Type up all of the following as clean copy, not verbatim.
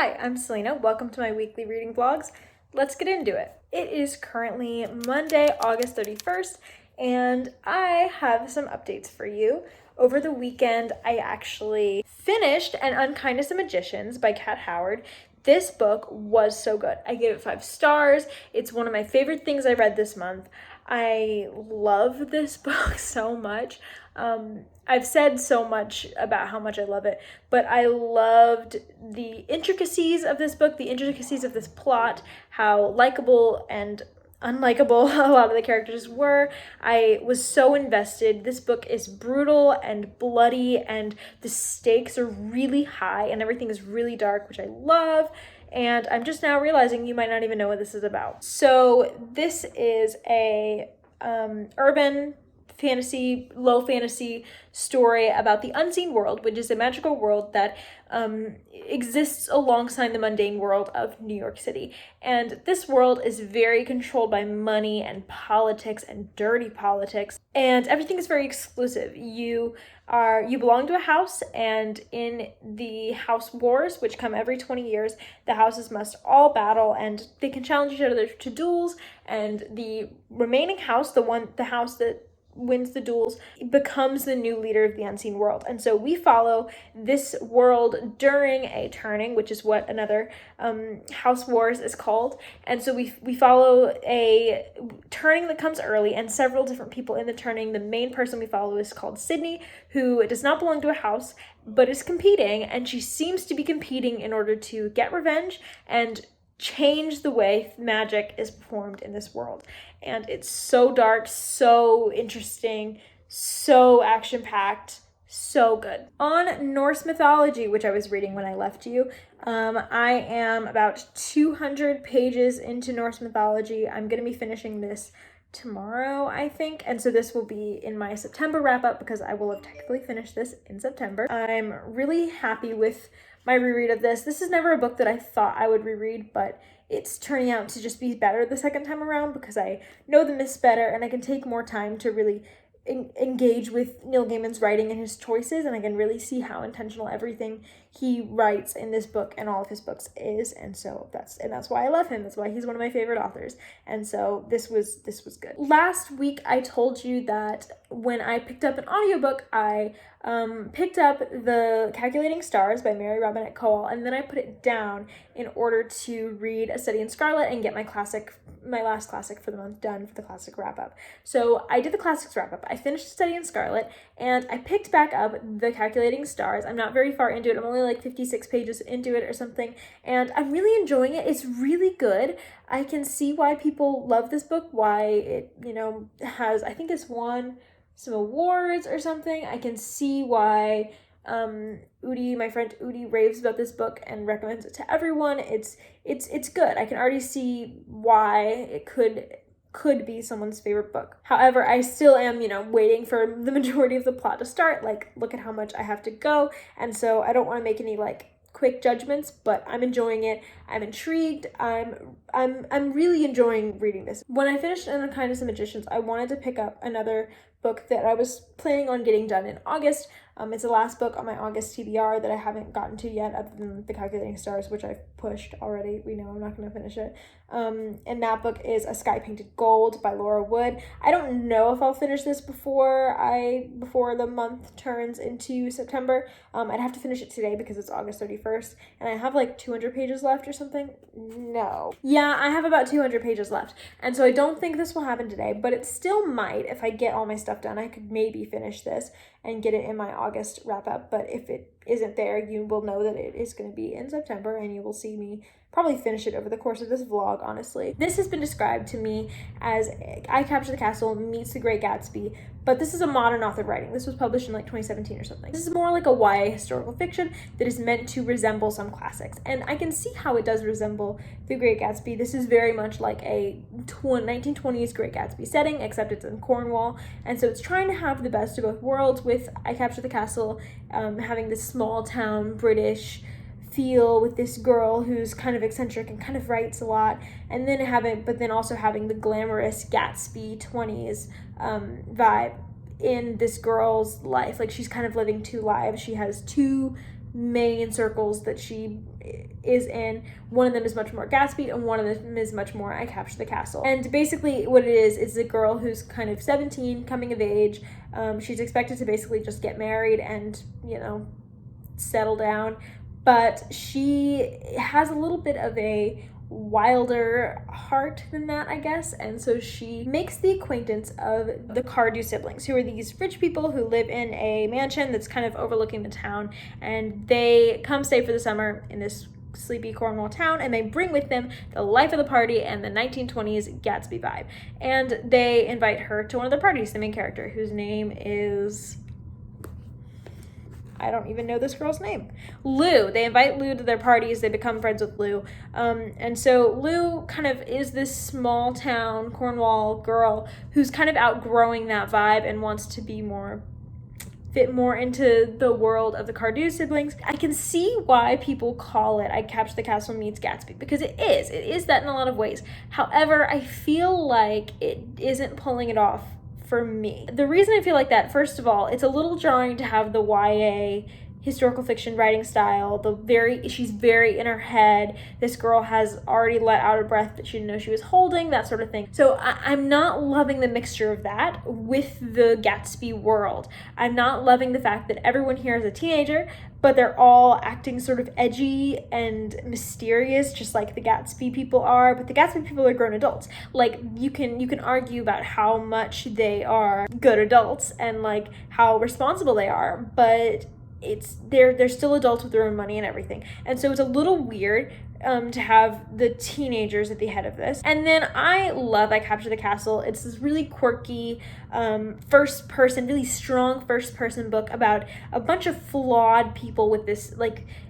Hi, I'm Selena. Welcome to my weekly reading vlogs. Let's get into it. It is currently Monday, August 31st, and I have some updates for you. Over the weekend, I actually finished An Unkindness of Magicians by Kat Howard. This book was so good. I gave it 5 stars. It's one of my favorite things I read this month. I love this book so much. I've said so much about how much I love it, but I loved the intricacies of this book, the intricacies of this plot, how likable and unlikable a lot of the characters were. I was so invested. This book is brutal and bloody, and the stakes are really high, and everything is really dark, which I love. And I'm just now realizing you might not even know what this is about. So this is a urban fantasy, low fantasy story about the unseen world, which is a magical world that exists alongside the mundane world of New York City. And this world is very controlled by money and politics and dirty politics, and everything is very exclusive. You belong to a house, and in the house wars, which come every 20 years, the houses must all battle, and they can challenge each other to duels, and the remaining house, the house that wins the duels, becomes the new leader of the unseen world. And so we follow this world during a turning, which is what another house wars is called. And so we follow a turning that comes early, and several different people in the turning. The main person we follow is called Sydney, who does not belong to a house but is competing, and she seems to be competing in order to get revenge and change the way magic is performed in this world. And it's so dark, so interesting, so action-packed, so good. On Norse mythology, which I was reading when I left you, I am about 200 pages into Norse mythology. I'm going to be finishing this tomorrow, I think, and so this will be in my September wrap-up because I will have technically finished this in September. I'm really happy with my reread of this. This is never a book that I thought I would reread, but it's turning out to just be better the second time around because I know the myths better, and I can take more time to really engage with Neil Gaiman's writing and his choices, and I can really see how intentional everything he writes in this book and all of his books is, and so that's why I love him. That's why he's one of my favorite authors, and so this was good. Last week I told you that when I picked up an audiobook, I picked up the Calculating Stars by Mary Robinette Kowal, and then I put it down in order to read A Study in Scarlet and get my last classic for the month done for the classic wrap-up. So I did the classics wrap-up. I finished A Study in Scarlet, and I picked back up the Calculating Stars. I'm not very far into it. I'm only like 56 pages into it or something, and I'm really enjoying it. It's really good. I can see why people love this book, why it, has, I think it's won some awards or something. I can see why my friend Udi raves about this book and recommends it to everyone. It's good. I can already see why it could be someone's favorite book. However, I still am, waiting for the majority of the plot to start. Like, look at how much I have to go, and so I don't want to make any quick judgments, but I'm enjoying it. I'm intrigued. I'm really enjoying reading this. When I finished In Unkindness of Magicians, I wanted to pick up another book that I was planning on getting done in August. It's the last book on my August TBR that I haven't gotten to yet, other than The Calculating Stars, which I've pushed already. We know I'm not going to finish it. And that book is A Sky Painted Gold by Laura Wood. I don't know if I'll finish this before the month turns into September. I'd have to finish it today because it's August 31st, and I have 200 pages left or something. No. Yeah, I have about 200 pages left, and so I don't think this will happen today, but it still might. If I get all my stuff done, I could maybe finish this and get it in my August wrap-up, but if it isn't there, you will know that it is going to be in September, and you will see me probably finish it over the course of this vlog, honestly. This has been described to me as I Capture the Castle meets The Great Gatsby, but this is a modern author writing. This was published in 2017 or something. This is more like a YA historical fiction that is meant to resemble some classics, and I can see how it does resemble The Great Gatsby. This is very much like a 1920s Great Gatsby setting, except it's in Cornwall, and so it's trying to have the best of both worlds, with I Capture the Castle having this small town British feel with this girl who's kind of eccentric and kind of writes a lot, and then also having the glamorous Gatsby 20s vibe in this girl's life. Like, she's kind of living two lives. She has two main circles that she is in. One of them is much more Gatsby, and one of them is much more I Capture the Castle. And basically what it is a girl who's kind of 17, coming of age. She's expected to basically just get married and, settle down. But she has a little bit of a wilder heart than that, I guess, and so she makes the acquaintance of the Cardew siblings, who are these rich people who live in a mansion that's kind of overlooking the town, and they come stay for the summer in this sleepy Cornwall town, and they bring with them the life of the party and the 1920s Gatsby vibe, and they invite her to one of their parties, the main character, whose name is... I don't even know this girl's name. Lou. They invite Lou to their parties. They become friends with Lou. And so Lou kind of is this small town Cornwall girl who's kind of outgrowing that vibe and wants to be fit more into the world of the Cardew siblings. I can see why people call it I Capture the Castle meets Gatsby, because it is that in a lot of ways. However, I feel like it isn't pulling it off for me. The reason I feel like that, first of all, it's a little jarring to have the YA historical fiction writing style, she's very in her head. This girl has already let out a breath that she didn't know she was holding, that sort of thing. So I'm not loving the mixture of that with the Gatsby world. I'm not loving the fact that everyone here is a teenager, but they're all acting sort of edgy and mysterious, just like the Gatsby people are. But the Gatsby people are grown adults. Like, you can argue about how much they are good adults and like how responsible they are, but they're still adults with their own money and everything. And so it's a little weird to have the teenagers at the head of this. And then I love I Capture the Castle. It's this really quirky really strong first person book about a bunch of flawed people with this,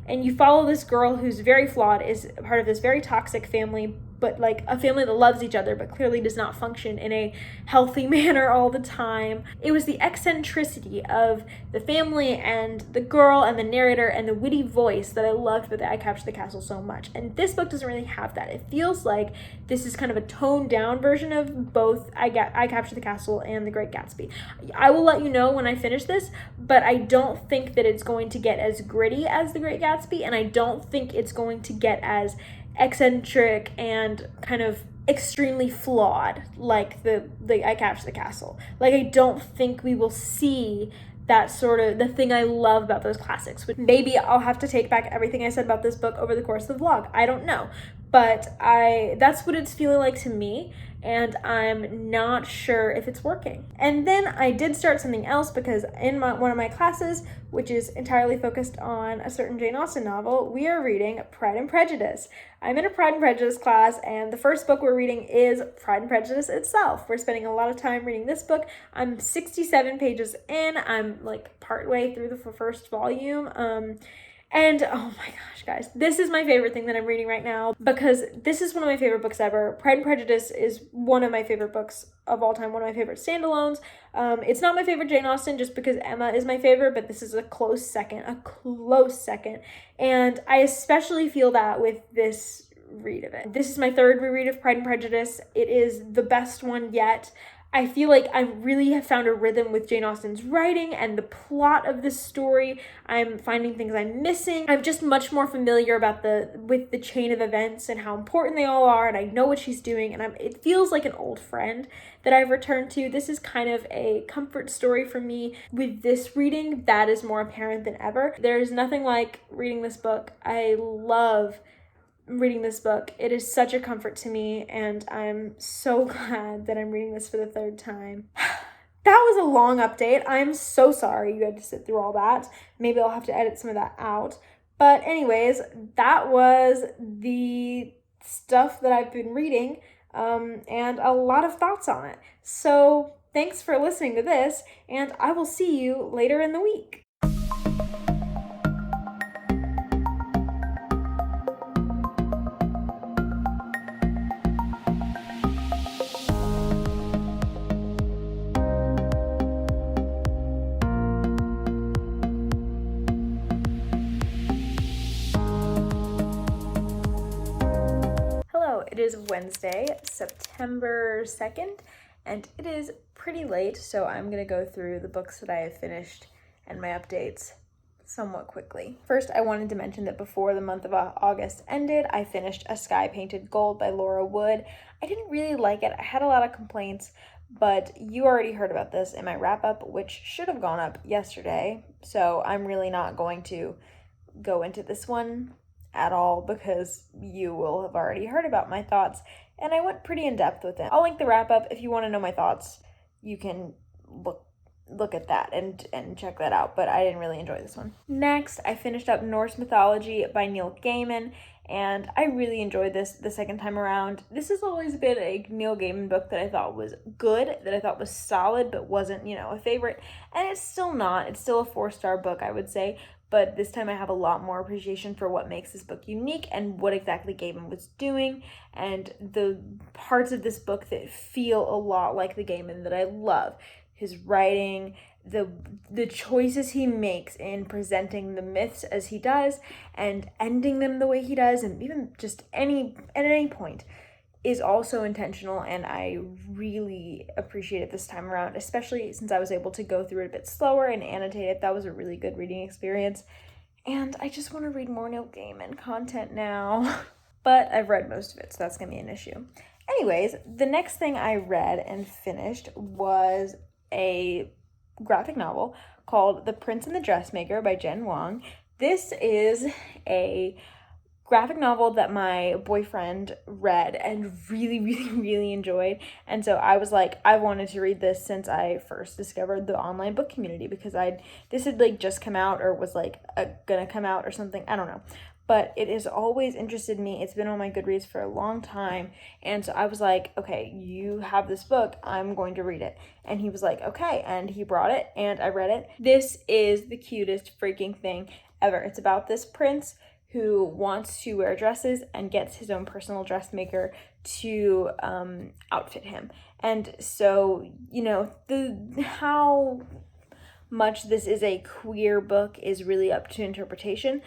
and you follow this girl who's very flawed, is part of this very toxic family, but like a family that loves each other but clearly does not function in a healthy manner all the time. It was the eccentricity of the family and the girl and the narrator and the witty voice that I loved about the I Capture the Castle so much. And this book doesn't really have that. It feels like this is kind of a toned down version of both I Capture the Castle and The Great Gatsby. I will let you know when I finish this, but I don't think that it's going to get as gritty as The Great Gatsby, and I don't think it's going to get as eccentric and kind of extremely flawed like the I Capture the Castle. Like, I don't think we will see that sort of the thing I love about those classics. Maybe I'll have to take back everything I said about this book over the course of the vlog. I don't know. But that's what it's feeling like to me, and I'm not sure if it's working. And then I did start something else, because in one of my classes, which is entirely focused on a certain Jane Austen novel, we are reading Pride and Prejudice. I'm in a Pride and Prejudice class, and the first book we're reading is Pride and Prejudice itself. We're spending a lot of time reading this book. I'm 67 pages in. I'm like partway through the first volume. And oh my gosh, guys, this is my favorite thing that I'm reading right now, because this is one of my favorite books ever. Pride and Prejudice is one of my favorite books of all time, one of my favorite standalones. It's not my favorite Jane Austen just because Emma is my favorite, but this is a close second. And I especially feel that with this read of it. This is my third reread of Pride and Prejudice. It is the best one yet. I feel like I really have found a rhythm with Jane Austen's writing and the plot of this story. I'm finding things I'm missing. I'm just much more familiar with the chain of events and how important they all are, and I know what she's doing, and it feels like an old friend that I've returned to. This is kind of a comfort story for me. With this reading, that is more apparent than ever. There's nothing like reading this book. I love reading this book. It is such a comfort to me, and I'm so glad that I'm reading this for the third time. That was a long update. I'm so sorry you had to sit through all that. Maybe I'll have to edit some of that out. But anyways, that was the stuff that I've been reading, and a lot of thoughts on it. So thanks for listening to this, and I will see you later in the week. It is Wednesday, September 2nd, and it is pretty late, so I'm going to go through the books that I have finished and my updates somewhat quickly. First, I wanted to mention that before the month of August ended, I finished A Sky Painted Gold by Laura Wood. I didn't really like it. I had a lot of complaints, but you already heard about this in my wrap-up, which should have gone up yesterday, so I'm really not going to go into this one at all because you will have already heard about my thoughts, and I went pretty in-depth with it. I'll link the wrap-up if you want to know my thoughts. You can look at that and check that out, but I didn't really enjoy this one. Next, I finished up Norse Mythology by Neil Gaiman, and I really enjoyed this the second time around. This has always been a Neil Gaiman book that I thought was good, that I thought was solid, but wasn't, a favorite, and it's still not. It's still a 4-star book, I would say, but this time I have a lot more appreciation for what makes this book unique and what exactly Gaiman was doing, and the parts of this book that feel a lot like the Gaiman that I love. His writing, the choices he makes in presenting the myths as he does and ending them the way he does, and even just at any point is also intentional, and I really appreciate it this time around, especially since I was able to go through it a bit slower and annotate it. That was a really good reading experience, and I just want to read more Neil Gaiman content now. But I've read most of it, so that's going to be an issue. Anyways, the next thing I read and finished was a graphic novel called The Prince and the Dressmaker by Wang. This is a graphic novel that my boyfriend read and really, really, really enjoyed. And so I was like, I wanted to read this since I first discovered the online book community, because this had just come out, or was gonna come out or something. I don't know. But it has always interested me. It's been on my Goodreads for a long time. And so I was like, okay, you have this book, I'm going to read it. And he was like, okay. And he brought it and I read it. This is the cutest freaking thing ever. It's about this prince who wants to wear dresses and gets his own personal dressmaker to outfit him. And so, how much this is a queer book is really up to interpretation,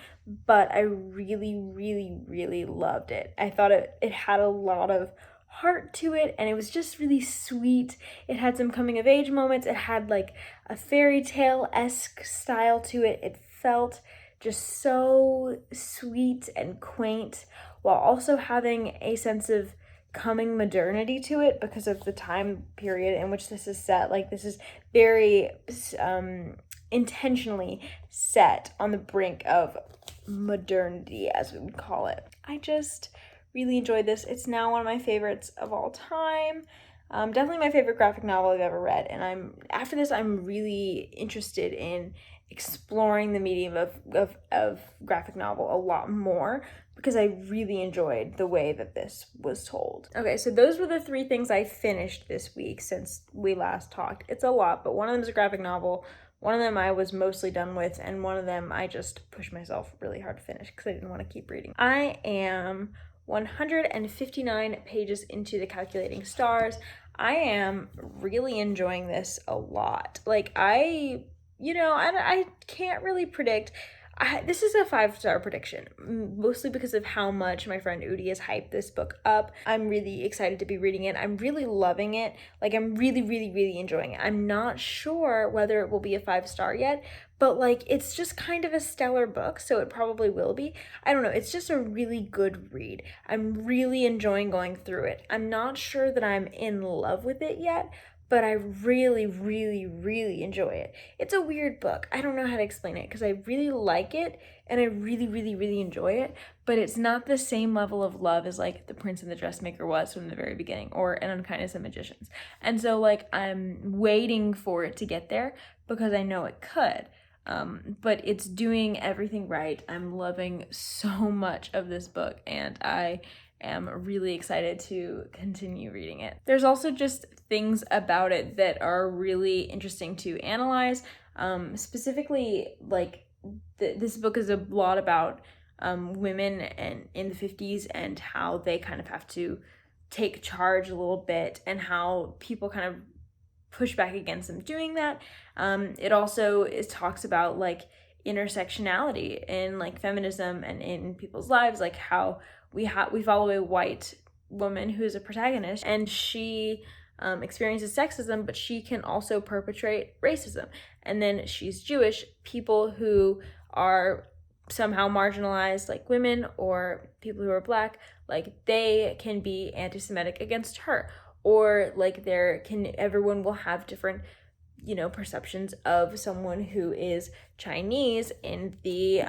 but I really, really, really loved it. I thought it had a lot of heart to it, and it was just really sweet. It had some coming of age moments. It had a fairy tale-esque style to it. It felt just so sweet and quaint, while also having a sense of coming modernity to it because of the time period in which this is set. This is very intentionally set on the brink of modernity, as we would call it. I just really enjoyed this. It's now one of my favorites of all time. Definitely my favorite graphic novel I've ever read, and after this I'm really interested in exploring the medium of graphic novel a lot more, because I really enjoyed the way that this was told. Okay, so those were the 3 things I finished this week since we last talked. It's a lot, but one of them is a graphic novel, one of them I was mostly done with, and one of them I just pushed myself really hard to finish because I didn't want to keep reading. I am 159 pages into The Calculating Stars. I am really enjoying this a lot. I can't really predict. This is a 5-star prediction, mostly because of how much my friend Udi has hyped this book up. I'm really excited to be reading it. I'm really loving it. I'm really, really, really enjoying it. I'm not sure whether it will be a 5-star yet, but it's just kind of a stellar book, so it probably will be. I don't know. It's just a really good read. I'm really enjoying going through it. I'm not sure that I'm in love with it yet, but I really, really, really enjoy it. It's a weird book. I don't know how to explain it, because I really like it and I really, really, really enjoy it, but it's not the same level of love as The Prince and the Dressmaker was from the very beginning, or An Unkindness of Magicians. And so I'm waiting for it to get there because I know it could. But it's doing everything right. I'm loving so much of this book, and I am really excited to continue reading it. There's also just things about it that are really interesting to analyze. Specifically, this book is a lot about women and in the 50s and how they kind of have to take charge a little bit, and how people kind of push back against them doing that. It also talks about intersectionality in feminism and in people's lives, how we follow a white woman who's a protagonist, and she experiences sexism, but she can also perpetrate racism. And then she's Jewish. People who are somehow marginalized, like women or people who are Black, like they can be anti-Semitic against her, or like everyone will have different, you know, perceptions of someone who is Chinese in the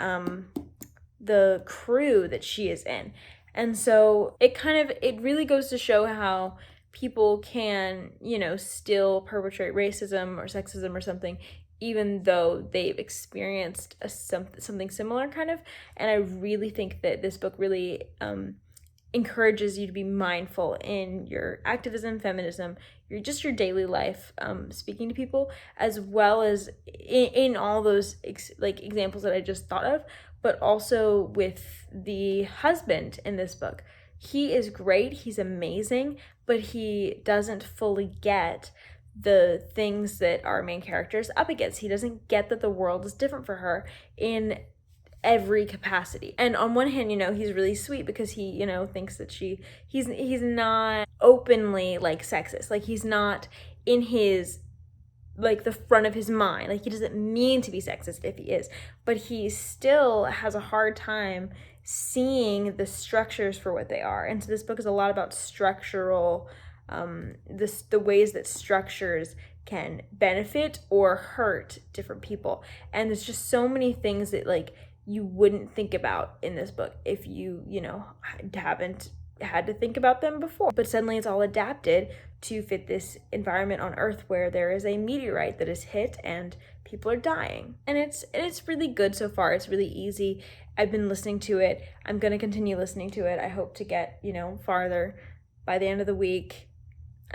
crew that she is in. And so it really goes to show how people can, you know, still perpetrate racism or sexism or something, even though they've experienced something similar, kind of. And I really think that this book really encourages you to be mindful in your activism, feminism, your daily life, speaking to people, as well as in all those examples that I just thought of, but also with the husband in this book. He is great, he's amazing, but he doesn't fully get the things that our main character is up against. He doesn't get that the world is different for her in every capacity. And on one hand, you know, he's really sweet because he, you know, thinks that he's not openly like sexist. Like he's not in his like the front of his mind. Like he doesn't mean to be sexist if he is, but he still has a hard time seeing the structures for what they are. And so this book is a lot about structural the ways that structures can benefit or hurt different people. And there's just so many things that like you wouldn't think about in this book if you know, haven't had to think about them before. But suddenly it's all adapted to fit this environment on Earth where there is a meteorite that is hit and people are dying. And it's really good so far. It's really easy. I've been listening to it. I'm going to continue listening to it. I hope to get, you know, farther by the end of the week.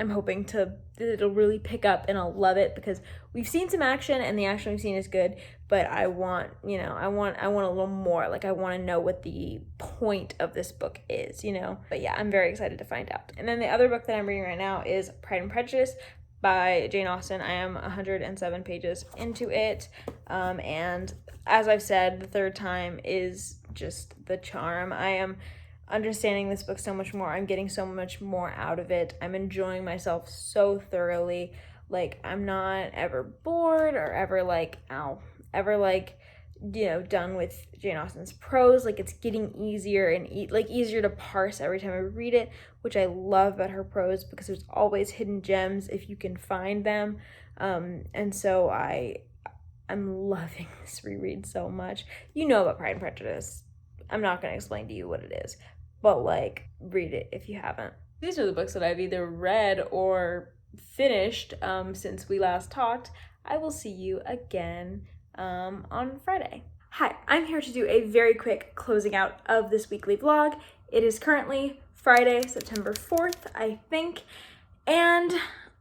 I'm hoping that it'll really pick up and I'll love it because we've seen some action and the action we've seen is good, but I want, you know, I want a little more. Like I want to know what the point of this book is, you know. But yeah, I'm very excited to find out. And then the other book that I'm reading right now is Pride and Prejudice by Jane Austen. I am 107 pages into it. And as I've said, the third time is just the charm. I am understanding this book so much more. I'm getting so much more out of it. I'm enjoying myself so thoroughly. Like I'm not ever bored or ever you know, done with Jane Austen's prose. Like it's getting easier and easier to parse every time I read it, which I love about her prose because there's always hidden gems if you can find them. And so I'm loving this reread so much. You know about Pride and Prejudice. I'm not going to explain to you what it is, but like read it if you haven't. These are the books that I've either read or finished since we last talked. I will see you again on Friday. Hi, I'm here to do a very quick closing out of this weekly vlog. It is currently Friday, September 4th, I think, and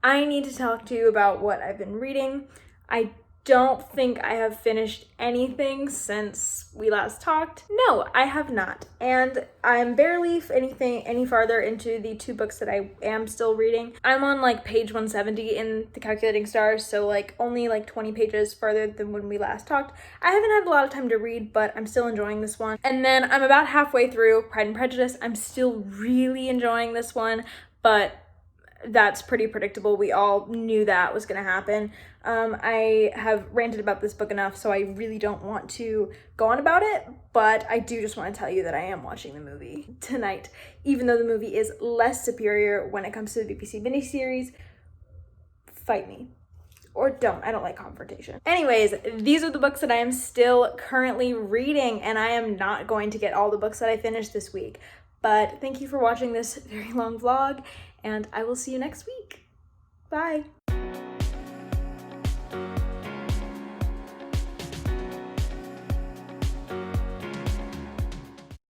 I need to talk to you about what I've been reading. I don't think I have finished anything since we last talked. No, I have not. And I'm barely any farther into the two books that I am still reading. I'm on like page 170 in the Calculating Stars, so like only like 20 pages further than when we last talked. I haven't had a lot of time to read, but I'm still enjoying this one. And then I'm about halfway through Pride and Prejudice. I'm still really enjoying this one, but that's pretty predictable. We all knew that was going to happen. I have ranted about this book enough, so I really don't want to go on about it, but I do just want to tell you that I am watching the movie tonight, even though the movie is less superior when it comes to the BBC miniseries. Fight me. Or don't. I don't like confrontation. Anyways, these are the books that I am still currently reading, and I am not going to get all the books that I finished this week. But thank you for watching this very long vlog, and I will see you next week. Bye.